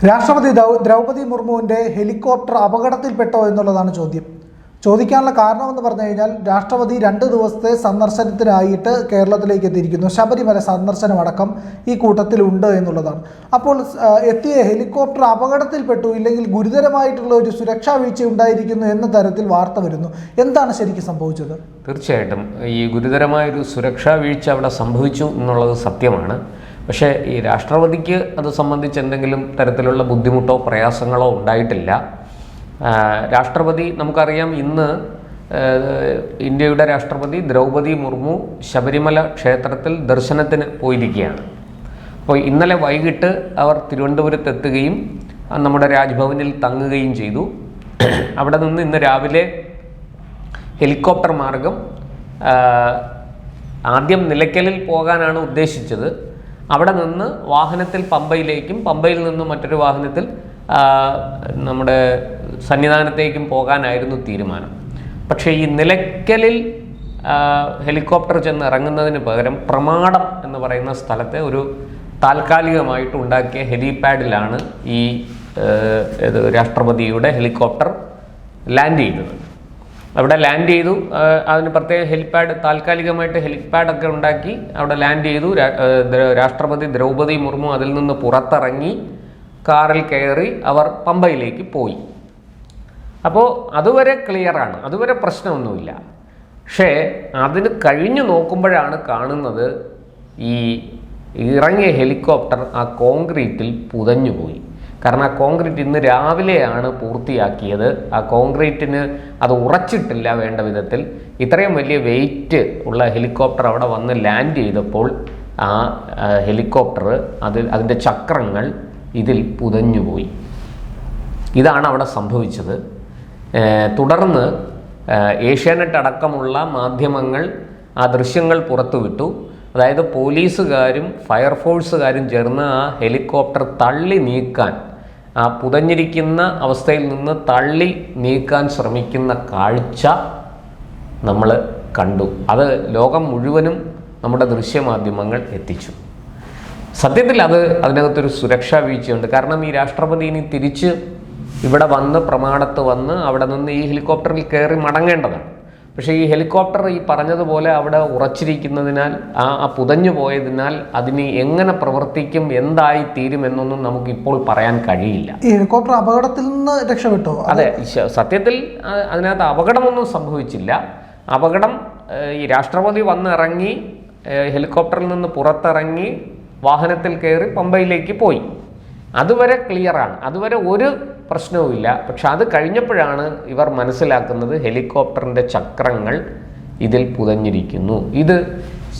രാഷ്ട്രപതി ദ്രൗപദി മുർമുവിൻ്റെ ഹെലികോപ്റ്റർ അപകടത്തിൽപ്പെട്ടോ എന്നുള്ളതാണ് ചോദ്യം. ചോദിക്കാനുള്ള കാരണമെന്ന് പറഞ്ഞു കഴിഞ്ഞാൽ രാഷ്ട്രപതി 2 ദിവസത്തെ സന്ദർശനത്തിനായിട്ട് കേരളത്തിലേക്ക് എത്തിയിരിക്കുന്നു. ശബരിമല സന്ദർശനമടക്കം ഈ കൂട്ടത്തിലുണ്ട് എന്നുള്ളതാണ്. അപ്പോൾ എത്തിയ ഹെലികോപ്റ്റർ അപകടത്തിൽപ്പെട്ടു, ഇല്ലെങ്കിൽ ഗുരുതരമായിട്ടുള്ള ഒരു സുരക്ഷാ വീഴ്ച ഉണ്ടായിരിക്കുന്നു എന്ന തരത്തിൽ വാർത്ത വരുന്നു. എന്താണ് ശരിക്കും സംഭവിച്ചത്? തീർച്ചയായിട്ടും ഈ ഗുരുതരമായൊരു സുരക്ഷാ വീഴ്ച അവിടെ സംഭവിച്ചു എന്നുള്ളത് സത്യമാണ്. പക്ഷേ ഈ രാഷ്ട്രപതിക്ക് അത് സംബന്ധിച്ച് എന്തെങ്കിലും തരത്തിലുള്ള ബുദ്ധിമുട്ടോ പ്രയാസങ്ങളോ ഉണ്ടായിട്ടില്ല. രാഷ്ട്രപതി നമുക്കറിയാം, ഇന്ന് ഇന്ത്യയുടെ രാഷ്ട്രപതി ദ്രൗപദി മുർമു ശബരിമല ക്ഷേത്രത്തിൽ ദർശനത്തിന് പോയിരിക്കുകയാണ്. അപ്പോൾ ഇന്നലെ വൈകിട്ട് അവർ തിരുവനന്തപുരത്ത് എത്തുകയും നമ്മുടെ രാജ്ഭവനിൽ തങ്ങുകയും ചെയ്തു. അവിടെ നിന്ന് ഇന്ന് രാവിലെ ഹെലികോപ്റ്റർ മാർഗം ആദ്യം നിലയ്ക്കലിൽ പോകാനാണ് ഉദ്ദേശിച്ചത്. അവിടെ നിന്ന് വാഹനത്തിൽ പമ്പയിലേക്കും, പമ്പയിൽ നിന്ന് മറ്റൊരു വാഹനത്തിൽ നമ്മുടെ സന്നിധാനത്തേക്കും പോകാനായിരുന്നു തീരുമാനം. പക്ഷേ ഈ നിലയ്ക്കലിൽ ഹെലികോപ്റ്റർ ചെന്ന് ഇറങ്ങുന്നതിന് പകരം പ്രമാടം എന്ന് പറയുന്ന സ്ഥലത്തെ ഒരു താൽക്കാലികമായിട്ട് ഉണ്ടാക്കിയ ഹെലിപാഡിലാണ് ഈ രാഷ്ട്രപതിയുടെ ഹെലികോപ്റ്റർ ലാൻഡ് ചെയ്തത്. അവിടെ ലാൻഡ് ചെയ്തു. അതിന് പ്രത്യേക ഹെലിപാഡ്, താൽക്കാലികമായിട്ട് ഹെലിപാഡൊക്കെ ഉണ്ടാക്കി അവിടെ ലാൻഡ് ചെയ്തു. രാഷ്ട്രപതി ദ്രൗപദി മുർമു അതിൽ നിന്ന് പുറത്തിറങ്ങി കാറിൽ കയറി അവർ പമ്പയിലേക്ക് പോയി. അപ്പോൾ അതുവരെ ക്ലിയറാണ്, അതുവരെ പ്രശ്നമൊന്നുമില്ല. പക്ഷേ അതിന് കഴിഞ്ഞു നോക്കുമ്പോഴാണ് കാണുന്നത് ഈ ഇറങ്ങിയ ഹെലികോപ്റ്റർ ആ കോൺക്രീറ്റിൽ പുതഞ്ഞുപോയി. കാരണം ആ കോൺക്രീറ്റ് ഇന്ന് രാവിലെയാണ് പൂർത്തിയാക്കിയത്. ആ കോൺക്രീറ്റിന് അത് ഉറച്ചിട്ടില്ല വേണ്ട വിധത്തിൽ. ഇത്രയും വലിയ വെയിറ്റ് ഉള്ള ഹെലികോപ്റ്റർ അവിടെ വന്ന് ലാൻഡ് ചെയ്തപ്പോൾ ആ ഹെലികോപ്റ്റർ അതിൻ്റെ ചക്രങ്ങൾ ഇതിൽ പുതഞ്ഞുപോയി. ഇതാണ് അവിടെ സംഭവിച്ചത്. തുടർന്ന് ഏഷ്യാനെറ്റ് അടക്കമുള്ള മാധ്യമങ്ങൾ ആ ദൃശ്യങ്ങൾ പുറത്തുവിട്ടു. അതായത് പോലീസുകാരും ഫയർഫോഴ്സുകാരും ചേർന്ന് ആ ഹെലികോപ്റ്റർ തള്ളി നീക്കാൻ, ആ പുതഞ്ഞിരിക്കുന്ന അവസ്ഥയിൽ നിന്ന് തള്ളി നീക്കാൻ ശ്രമിക്കുന്ന കാഴ്ച നമ്മൾ കണ്ടു. അത് ലോകം മുഴുവനും നമ്മുടെ ദൃശ്യമാധ്യമങ്ങൾ എത്തിച്ചു. സത്യത്തിൽ അതിനകത്തൊരു സുരക്ഷാ വീഴ്ചയുണ്ട്. കാരണം ഈ രാഷ്ട്രപതി ഇനി തിരിച്ച് ഇവിടെ വന്ന് പ്രമാടത്ത് വന്ന് അവിടെ നിന്ന് ഈ ഹെലികോപ്റ്ററിൽ കയറി മടങ്ങേണ്ടതാണ്. പക്ഷേ ഈ ഹെലികോപ്റ്റർ ഈ പറഞ്ഞതുപോലെ അവിടെ ഉറച്ചിരിക്കുന്നതിനാൽ, ആ പുതഞ്ഞു പോയതിനാൽ അതിന് എങ്ങനെ പ്രവർത്തിക്കും, എന്തായി തീരും എന്നൊന്നും നമുക്കിപ്പോൾ പറയാൻ കഴിയില്ല. ഈ ഹെലികോപ്റ്റർ അപകടത്തിൽ നിന്ന് രക്ഷപ്പെട്ടോ? അതെ, സത്യത്തിൽ അതിനകത്ത് അപകടമൊന്നും സംഭവിച്ചില്ല. അപകടം ഈ രാഷ്ട്രപതി വന്നിറങ്ങി ഹെലികോപ്റ്ററിൽ നിന്ന് പുറത്തിറങ്ങി വാഹനത്തിൽ കയറി പമ്പയിലേക്ക് പോയി. അതുവരെ ക്ലിയറാണ്, അതുവരെ ഒരു പ്രശ്നവുമില്ല. പക്ഷെ അത് കഴിഞ്ഞപ്പോഴാണ് ഇവർ മനസ്സിലാക്കുന്നത് ഹെലികോപ്റ്ററിൻ്റെ ചക്രങ്ങൾ ഇതിൽ പുതഞ്ഞിരിക്കുന്നു. ഇത്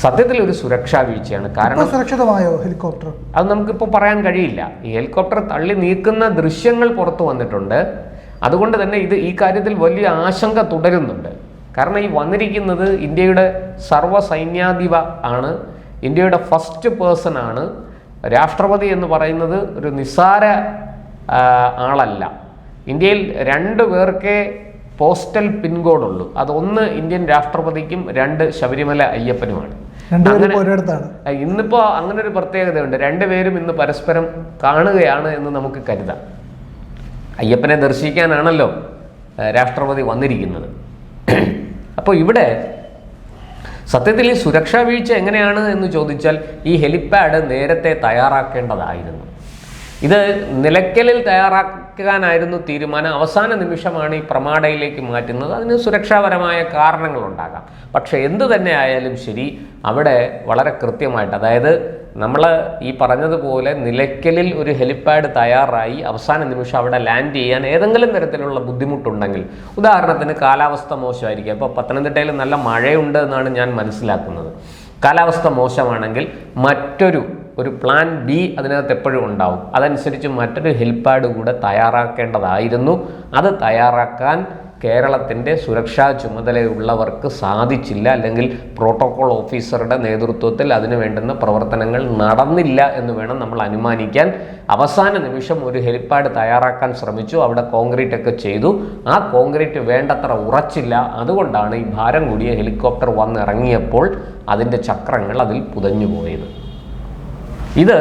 സത്യത്തിൽ ഒരു സുരക്ഷാ വീഴ്ചയാണ്. കാരണം സുരക്ഷിതമായോ ഹെലികോപ്റ്റർ? അത് നമുക്കിപ്പോൾ പറയാൻ കഴിയില്ല. ഈ ഹെലികോപ്റ്റർ തള്ളി നീക്കുന്ന ദൃശ്യങ്ങൾ പുറത്തു വന്നിട്ടുണ്ട്. അതുകൊണ്ട് തന്നെ ഈ കാര്യത്തിൽ വലിയ ആശങ്ക തുടരുന്നുണ്ട്. കാരണം ഈ വന്നിരിക്കുന്നത് ഇന്ത്യയുടെ സർവ്വസൈന്യാധിപ ആണ്, ഇന്ത്യയുടെ ഫസ്റ്റ് പേഴ്സൺ ആണ്. രാഷ്ട്രപതി എന്ന് പറയുന്നത് ഒരു നിസ്സാര ആളല്ല. ഇന്ത്യയിൽ 2 പേർക്കേ പോസ്റ്റൽ പിൻകോഡുള്ളൂ. അതൊന്ന് ഇന്ത്യൻ രാഷ്ട്രപതിക്കും 2 ശബരിമല അയ്യപ്പനുമാണ്. ഇന്നിപ്പോൾ അങ്ങനെ ഒരു പ്രത്യേകതയുണ്ട്. 2 പേരും ഇന്ന് പരസ്പരം കാണുകയാണ് എന്ന് നമുക്ക് കരുതാം. അയ്യപ്പനെ ദർശിക്കാനാണല്ലോ രാഷ്ട്രപതി വന്നിരിക്കുന്നത്. അപ്പോൾ ഇവിടെ സത്യത്തിൽ ഈ സുരക്ഷാ വീഴ്ച എങ്ങനെയാണ് എന്ന് ചോദിച്ചാൽ ഈ ഹെലിപാഡ് നേരത്തെ തയ്യാറാക്കേണ്ടതായിരുന്നു. ഇത് നിലയ്ക്കലിൽ തയ്യാറാക്കാനായിരുന്നു തീരുമാനം. അവസാന നിമിഷമാണ് ഈ പ്രമാടയിലേക്ക് മാറ്റുന്നത്. അതിന് സുരക്ഷാപരമായ കാരണങ്ങളുണ്ടാകാം. പക്ഷേ എന്തു തന്നെ ആയാലും ശരി, അവിടെ വളരെ കൃത്യമായിട്ട്, അതായത് നമ്മൾ ഈ പറഞ്ഞതുപോലെ നിലയ്ക്കലിൽ ഒരു ഹെലിപാഡ് തയ്യാറായി അവസാന നിമിഷം അവിടെ ലാൻഡ് ചെയ്യാൻ ഏതെങ്കിലും തരത്തിലുള്ള ബുദ്ധിമുട്ടുണ്ടെങ്കിൽ, ഉദാഹരണത്തിന് കാലാവസ്ഥ മോശമായിരിക്കും. ഇപ്പോൾ പത്തനംതിട്ടയിൽ നല്ല മഴയുണ്ട് എന്നാണ് ഞാൻ മനസ്സിലാക്കുന്നത്. കാലാവസ്ഥ മോശമാണെങ്കിൽ മറ്റൊരു പ്ലാൻ ബി അതിനകത്ത് എപ്പോഴും ഉണ്ടാവും. അതനുസരിച്ച് മറ്റൊരു ഹെലിപാഡ് കൂടെ തയ്യാറാക്കേണ്ടതായിരുന്നു. അത് തയ്യാറാക്കാൻ കേരളത്തിൻ്റെ സുരക്ഷാ ചുമതലയുള്ളവർക്ക് സാധിച്ചില്ല, അല്ലെങ്കിൽ പ്രോട്ടോകോൾ ഓഫീസറുടെ നേതൃത്വത്തിൽ അതിന് വേണ്ടുന്ന പ്രവർത്തനങ്ങൾ നടന്നില്ല എന്ന് വേണം നമ്മൾ അനുമാനിക്കാൻ. അവസാന നിമിഷം ഒരു ഹെലിപാഡ് തയ്യാറാക്കാൻ ശ്രമിച്ചു. അവിടെ കോൺക്രീറ്റ് ഒക്കെ ചെയ്തു. ആ കോൺക്രീറ്റ് വേണ്ടത്ര ഉറച്ചില്ല. അതുകൊണ്ടാണ് ഈ ഭാരം കൂടിയ ഹെലികോപ്റ്റർ വന്നിറങ്ങിയപ്പോൾ അതിൻ്റെ ചക്രങ്ങൾ അതിൽ പുതഞ്ഞു പോയത്. ഇത്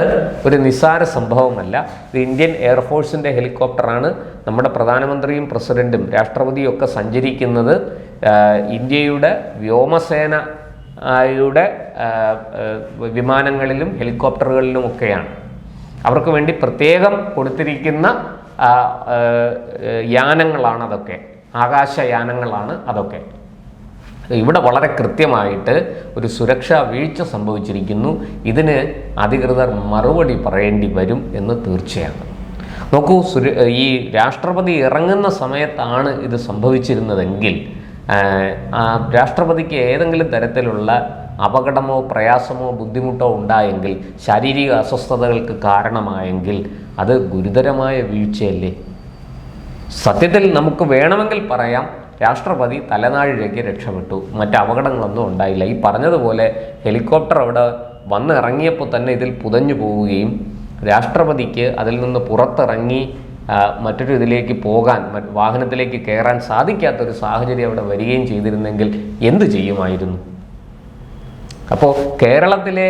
ഒരു നിസ്സാര സംഭവമല്ല. ഇത് ഇന്ത്യൻ എയർഫോഴ്സിൻ്റെ ഹെലികോപ്റ്ററാണ്. നമ്മുടെ പ്രധാനമന്ത്രിയും പ്രസിഡന്റും രാഷ്ട്രപതിയും ഒക്കെ സഞ്ചരിക്കുന്നത് ഇന്ത്യയുടെ വ്യോമസേനയുടെ വിമാനങ്ങളിലും ഹെലികോപ്റ്ററുകളിലുമൊക്കെയാണ്. അവർക്ക് വേണ്ടി പ്രത്യേകം കൊടുത്തിരിക്കുന്ന യാനങ്ങളാണ് അതൊക്കെ, ആകാശയാനങ്ങളാണ് അതൊക്കെ. ഇവിടെ വളരെ കൃത്യമായിട്ട് ഒരു സുരക്ഷാ വീഴ്ച സംഭവിച്ചിരിക്കുന്നു. ഇതിന് അധികൃതർ മറുപടി പറയേണ്ടി വരും എന്ന് തീർച്ചയാണ്. നോക്കൂ, ഈ രാഷ്ട്രപതി ഇറങ്ങുന്ന സമയത്താണ് ഇത് സംഭവിച്ചിരുന്നതെങ്കിൽ രാഷ്ട്രപതിക്ക് ഏതെങ്കിലും തരത്തിലുള്ള അപകടമോ പ്രയാസമോ ബുദ്ധിമുട്ടോ ഉണ്ടായെങ്കിൽ, ശാരീരിക അസ്വസ്ഥതകൾക്ക് കാരണമായെങ്കിൽ അത് ഗുരുതരമായ വീഴ്ചയല്ലേ? സത്യത്തിൽ നമുക്ക് വേണമെങ്കിൽ പറയാം രാഷ്ട്രപതി തലനാഴിലേക്ക് രക്ഷപ്പെട്ടു, മറ്റ് അപകടങ്ങളൊന്നും ഉണ്ടായില്ല. ഈ പറഞ്ഞതുപോലെ ഹെലികോപ്റ്റർ അവിടെ വന്നിറങ്ങിയപ്പോൾ തന്നെ ഇതിൽ പുതഞ്ഞു പോവുകയും രാഷ്ട്രപതിക്ക് അതിൽ നിന്ന് പുറത്തിറങ്ങി മറ്റൊരു ഇതിലേക്ക് പോകാൻ, വാഹനത്തിലേക്ക് കയറാൻ സാധിക്കാത്തൊരു സാഹചര്യം അവിടെ വരികയും ചെയ്തിരുന്നെങ്കിൽ എന്ത് ചെയ്യുമായിരുന്നു? അപ്പോൾ കേരളത്തിലെ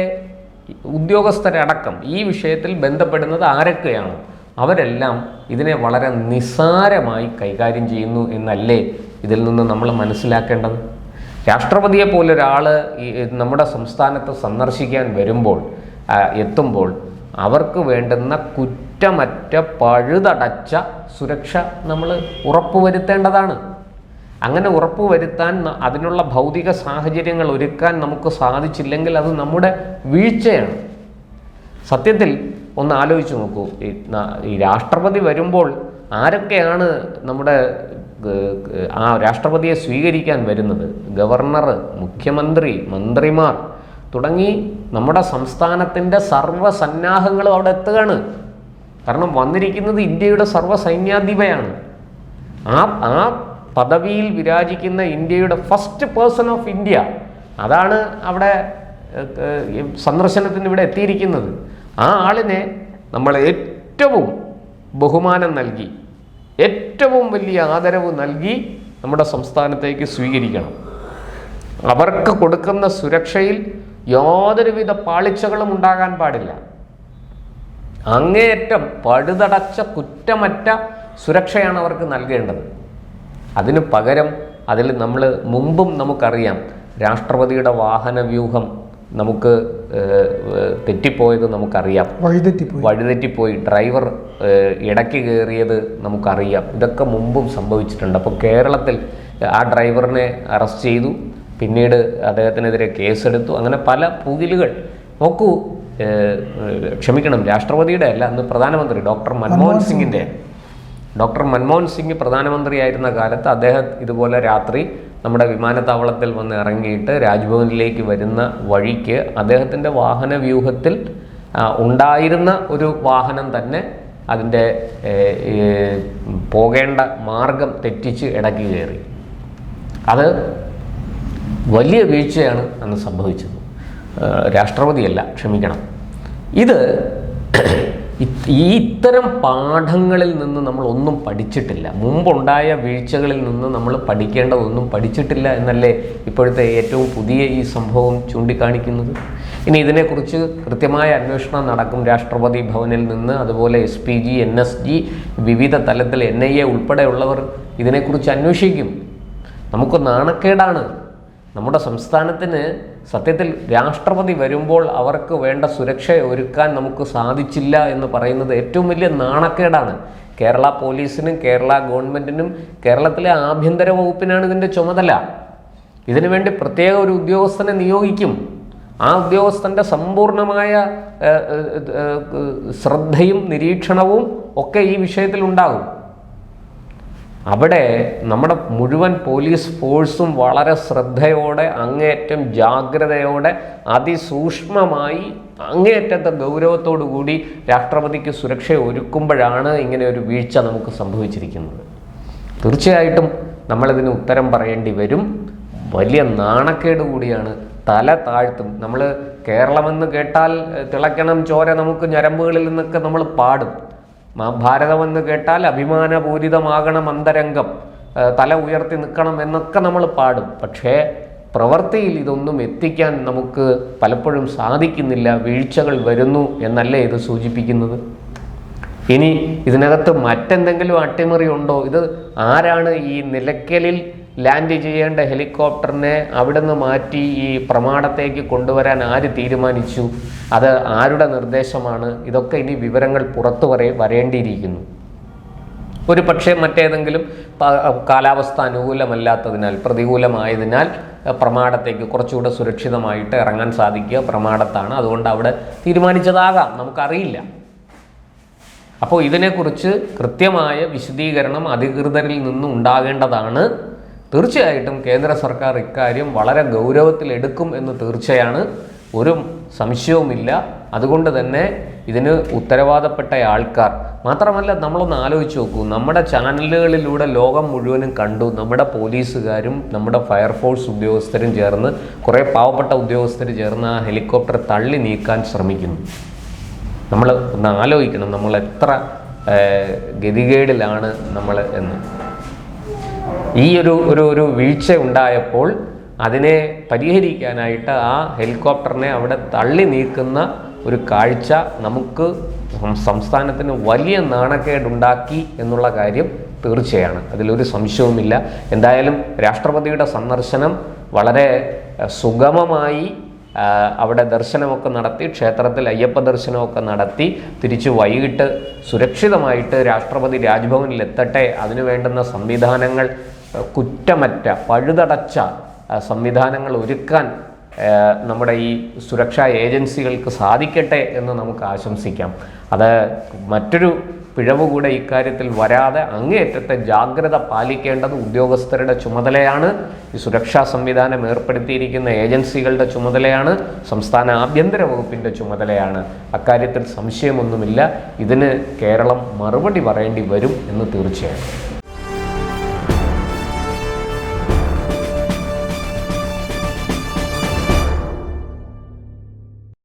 ഉദ്യോഗസ്ഥരടക്കം ഈ വിഷയത്തിൽ ബന്ധപ്പെടുന്നത് ആരൊക്കെയാണ്, അവരെല്ലാം ഇതിനെ വളരെ നിസ്സാരമായി കൈകാര്യം ചെയ്യുന്നു എന്നല്ലേ ഇതിൽ നിന്ന് നമ്മൾ മനസ്സിലാക്കേണ്ടത്? രാഷ്ട്രപതിയെ പോലൊരാൾ നമ്മുടെ സംസ്ഥാനത്ത് സന്ദർശിക്കാൻ എത്തുമ്പോൾ അവർക്ക് വേണ്ടുന്ന കുറ്റമറ്റ പഴുതടച്ച സുരക്ഷ നമ്മൾ ഉറപ്പുവരുത്തേണ്ടതാണ്. അങ്ങനെ ഉറപ്പുവരുത്താൻ അതിനുള്ള ഭൗതിക സാഹചര്യങ്ങൾ ഒരുക്കാൻ നമുക്ക് സാധിച്ചില്ലെങ്കിൽ അത് നമ്മുടെ വീഴ്ചയാണ്. സത്യത്തിൽ ഒന്ന് ആലോചിച്ച് നോക്കൂ, ഈ രാഷ്ട്രപതി വരുമ്പോൾ ആരൊക്കെയാണ് നമ്മുടെ ആ രാഷ്ട്രപതിയെ സ്വീകരിക്കാൻ വരുന്നത്? ഗവർണർ, മുഖ്യമന്ത്രി, മന്ത്രിമാർ തുടങ്ങി നമ്മുടെ സംസ്ഥാനത്തിൻ്റെ സർവ്വസന്നാഹങ്ങളും അവിടെ എത്തുകയാണ്. കാരണം വന്നിരിക്കുന്നത് ഇന്ത്യയുടെ സർവ്വസൈന്യാധിപയാണ്. ആ പദവിയിൽ വിരാജിക്കുന്ന ഇന്ത്യയുടെ ഫസ്റ്റ് പേഴ്സൺ ഓഫ് ഇന്ത്യ, അതാണ് അവിടെ സന്ദർശനത്തിന് ഇവിടെ എത്തിയിരിക്കുന്നത്. ആ ആളിനെ നമ്മൾ ഏറ്റവും ബഹുമാനം നൽകി, ഏറ്റവും വലിയ ആദരവ് നൽകി നമ്മുടെ സംസ്ഥാനത്തേക്ക് സ്വീകരിക്കണം. അവർക്ക് കൊടുക്കുന്ന സുരക്ഷയിൽ യാതൊരുവിധ പാളിച്ചകളും ഉണ്ടാകാൻ പാടില്ല. അങ്ങേയറ്റം പഴുതടച്ച കുറ്റമറ്റ സുരക്ഷയാണ് അവർക്ക് നൽകേണ്ടത്. അതിന് പകരം അതിൽ നമ്മൾ മുമ്പും നമുക്കറിയാം, രാഷ്ട്രപതിയുടെ വാഹന വ്യൂഹം നമുക്ക് തെറ്റിപ്പോയത് നമുക്കറിയാം, വഴിതെറ്റിപ്പോയി, ഡ്രൈവർ ഇടയ്ക്ക് കയറിയത് നമുക്കറിയാം. ഇതൊക്കെ മുമ്പും സംഭവിച്ചിട്ടുണ്ട്. അപ്പോൾ കേരളത്തിൽ ആ ഡ്രൈവറിനെ അറസ്റ്റ് ചെയ്തു, പിന്നീട് അദ്ദേഹത്തിനെതിരെ കേസെടുത്തു. അങ്ങനെ പല പുകിലുകൾ. നോക്കൂ, ക്ഷമിക്കണം, രാഷ്ട്രപതിയുടെ അല്ല, അന്ന് പ്രധാനമന്ത്രി ഡോക്ടർ മൻമോഹൻ സിംഗ് പ്രധാനമന്ത്രിയായിരുന്ന കാലത്ത് അദ്ദേഹം ഇതുപോലെ രാത്രി നമ്മുടെ വിമാനത്താവളത്തിൽ വന്ന് ഇറങ്ങിയിട്ട് രാജ്ഭവനിലേക്ക് വരുന്ന വഴിക്ക് അദ്ദേഹത്തിൻ്റെ വാഹന വ്യൂഹത്തിൽ ഉണ്ടായിരുന്ന ഒരു വാഹനം തന്നെ അതിൻ്റെ പോകേണ്ട മാർഗം തെറ്റിച്ച് ഇടയ്ക്ക് കയറി. അത് വലിയ വീഴ്ചയാണ് അന്ന് സംഭവിച്ചത്. രാഷ്ട്രപതിയല്ല, ക്ഷമിക്കണം. ഇത് ഇത്തരം പാഠങ്ങളിൽ നിന്ന് നമ്മൾ ഒന്നും പഠിച്ചിട്ടില്ല. മുമ്പുണ്ടായ വീഴ്ചകളിൽ നിന്ന് നമ്മൾ പഠിക്കേണ്ടതൊന്നും പഠിച്ചിട്ടില്ല എന്നല്ലേ ഇപ്പോഴത്തെ ഏറ്റവും പുതിയ ഈ സംഭവം ചൂണ്ടിക്കാണിക്കുന്നത്. ഇനി ഇതിനെക്കുറിച്ച് കൃത്യമായ അന്വേഷണം നടക്കും രാഷ്ട്രപതി ഭവനിൽ നിന്ന്. അതുപോലെ SPG, NSG, വിവിധ തലത്തിൽ NIA ഉൾപ്പെടെയുള്ളവർ ഇതിനെക്കുറിച്ച് അന്വേഷിക്കും. നമുക്ക് നാണക്കേടാണ്. നമ്മുടെ സംസ്ഥാനത്തിന് സത്യത്തിൽ രാഷ്ട്രപതി വരുമ്പോൾ അവർക്ക് വേണ്ട സുരക്ഷ ഒരുക്കാൻ നമുക്ക് സാധിച്ചില്ല എന്ന് പറയുന്നത് ഏറ്റവും വലിയ നാണക്കേടാണ്. കേരള പോലീസിനും കേരള ഗവൺമെൻറ്റിനും കേരളത്തിലെ ആഭ്യന്തര വകുപ്പിനാണ് ഇതിൻ്റെ ചുമതല. ഇതിനുവേണ്ടി പ്രത്യേക ഒരു ഉദ്യോഗസ്ഥനെ നിയോഗിക്കും. ആ ഉദ്യോഗസ്ഥൻ്റെ സമ്പൂർണമായ ശ്രദ്ധയും നിരീക്ഷണവും ഒക്കെ ഈ വിഷയത്തിൽ ഉണ്ടാകും. അവിടെ നമ്മുടെ മുഴുവൻ പോലീസ് ഫോഴ്സും വളരെ ശ്രദ്ധയോടെ, അങ്ങേയറ്റം ജാഗ്രതയോടെ, അതിസൂക്ഷ്മമായി, അങ്ങേയറ്റത്തെ ഗൗരവത്തോടു കൂടി രാഷ്ട്രപതിക്ക് സുരക്ഷ ഒരുക്കുമ്പോഴാണ് ഇങ്ങനെ ഒരു വീഴ്ച നമുക്ക് സംഭവിച്ചിരിക്കുന്നത്. തീർച്ചയായിട്ടും നമ്മളിതിന് ഉത്തരം പറയേണ്ടി വരും. വലിയ നാണക്കേട് കൂടിയാണ്. തല താഴ്ത്തും. നമ്മൾ കേരളമെന്ന് കേട്ടാൽ തിളയ്ക്കണം ചോര നമുക്ക് ഞരമ്പുകളിൽ നിന്നൊക്കെ നമ്മൾ പാടും. ഭാരതമെന്ന് കേട്ടാൽ അഭിമാനപൂരിതമാകണം അന്തരംഗം, തല ഉയർത്തി നിൽക്കണം എന്നൊക്കെ നമ്മൾ പാടും. പക്ഷേ പ്രവൃത്തിയിൽ ഇതൊന്നും എത്തിക്കാൻ നമുക്ക് പലപ്പോഴും സാധിക്കുന്നില്ല, വീഴ്ചകൾ വരുന്നു എന്നല്ലേ ഇത് സൂചിപ്പിക്കുന്നത്? ഇനി ഇതിനകത്ത് മറ്റെന്തെങ്കിലും അട്ടിമറി ഉണ്ടോ? ഇത് ആരാണ് ഈ നിലയ്ക്കലിൽ ലാൻഡ് ചെയ്യേണ്ട ഹെലികോപ്റ്ററിനെ അവിടുന്ന് മാറ്റി ഈ പ്രമാടത്തേക്ക് കൊണ്ടുവരാൻ ആര് തീരുമാനിച്ചു? അത് ആരുടെ നിർദ്ദേശമാണ്? ഇതൊക്കെ ഇനി വിവരങ്ങൾ പുറത്തു വരേണ്ടിയിരിക്കുന്നു. ഒരു പക്ഷേ മറ്റേതെങ്കിലും കാലാവസ്ഥ അനുകൂലമല്ലാത്തതിനാൽ, പ്രതികൂലമായതിനാൽ പ്രമാടത്തേക്ക് കുറച്ചുകൂടെ സുരക്ഷിതമായിട്ട് ഇറങ്ങാൻ സാധിക്കുക പ്രമാടത്താണ്, അതുകൊണ്ട് അവിടെ തീരുമാനിച്ചതാകാം, നമുക്കറിയില്ല. അപ്പോൾ ഇതിനെക്കുറിച്ച് കൃത്യമായ വിശദീകരണം അധികൃതരിൽ നിന്നും ഉണ്ടാകേണ്ടതാണ്. തീർച്ചയായിട്ടും കേന്ദ്ര സർക്കാർ ഇക്കാര്യം വളരെ ഗൗരവത്തിലെടുക്കും എന്ന് തീർച്ചയാണ്, ഒരു സംശയവുമില്ല. അതുകൊണ്ട് തന്നെ ഇതിന് ഉത്തരവാദപ്പെട്ട ആൾക്കാർ മാത്രമല്ല, നമ്മളൊന്ന് ആലോചിച്ച് നോക്കൂ, നമ്മുടെ ചാനലുകളിലൂടെ ലോകം മുഴുവനും കണ്ടു, നമ്മുടെ പോലീസുകാരും നമ്മുടെ ഫയർഫോഴ്സ് ഉദ്യോഗസ്ഥരും ചേർന്ന്, കുറേ പാവപ്പെട്ട ഉദ്യോഗസ്ഥർ ചേർന്ന് ആ ഹെലികോപ്റ്റർ തള്ളി നീക്കാൻ ശ്രമിക്കുന്നു. നമ്മൾ ഒന്ന് ആലോചിക്കണം, നമ്മൾ എത്ര ഗതികേടിലാണ് നമ്മൾ എന്ന്. ഈ ഒരു വീഴ്ച ഉണ്ടായപ്പോൾ അതിനെ പരിഹരിക്കാനായിട്ട് ആ ഹെലികോപ്റ്ററിനെ അവിടെ തള്ളി നീക്കുന്ന ഒരു കാഴ്ച നമുക്ക് സംസ്ഥാനത്തിന് വലിയ നാണക്കേടുണ്ടാക്കി എന്നുള്ള കാര്യം തീർച്ചയാണ്, അതിലൊരു സംശയവുമില്ല. എന്തായാലും രാഷ്ട്രപതിയുടെ സന്ദർശനം വളരെ സുഗമമായി അവിടെ ദർശനമൊക്കെ നടത്തി, ക്ഷേത്രത്തിൽ അയ്യപ്പ ദർശനമൊക്കെ നടത്തി തിരിച്ച് വൈകിട്ട് സുരക്ഷിതമായിട്ട് രാഷ്ട്രപതി രാജ്ഭവനിൽ എത്തട്ടെ. അതിനു വേണ്ടുന്ന സംവിധാനങ്ങൾ, കുറ്റമറ്റ പഴുതടച്ച സംവിധാനങ്ങൾ ഒരുക്കാൻ നമ്മുടെ ഈ സുരക്ഷാ ഏജൻസികൾക്ക് സാധിക്കട്ടെ എന്ന് നമുക്ക് ആശംസിക്കാം. അത് മറ്റൊരു പിഴവ് കൂടെ ഇക്കാര്യത്തിൽ വരാതെ അങ്ങേയറ്റത്തെ ജാഗ്രത പാലിക്കേണ്ടത് ഉദ്യോഗസ്ഥരുടെ ചുമതലയാണ്. ഈ സുരക്ഷാ സംവിധാനം ഏർപ്പെടുത്തിയിരിക്കുന്ന ഏജൻസികളുടെ ചുമതലയാണ്, സംസ്ഥാന ആഭ്യന്തര വകുപ്പിൻ്റെ ചുമതലയാണ്. അക്കാര്യത്തിൽ സംശയമൊന്നുമില്ല. ഇതിന് കേരളം മറുപടി പറയേണ്ടി വരും എന്ന് തീർച്ചയായും.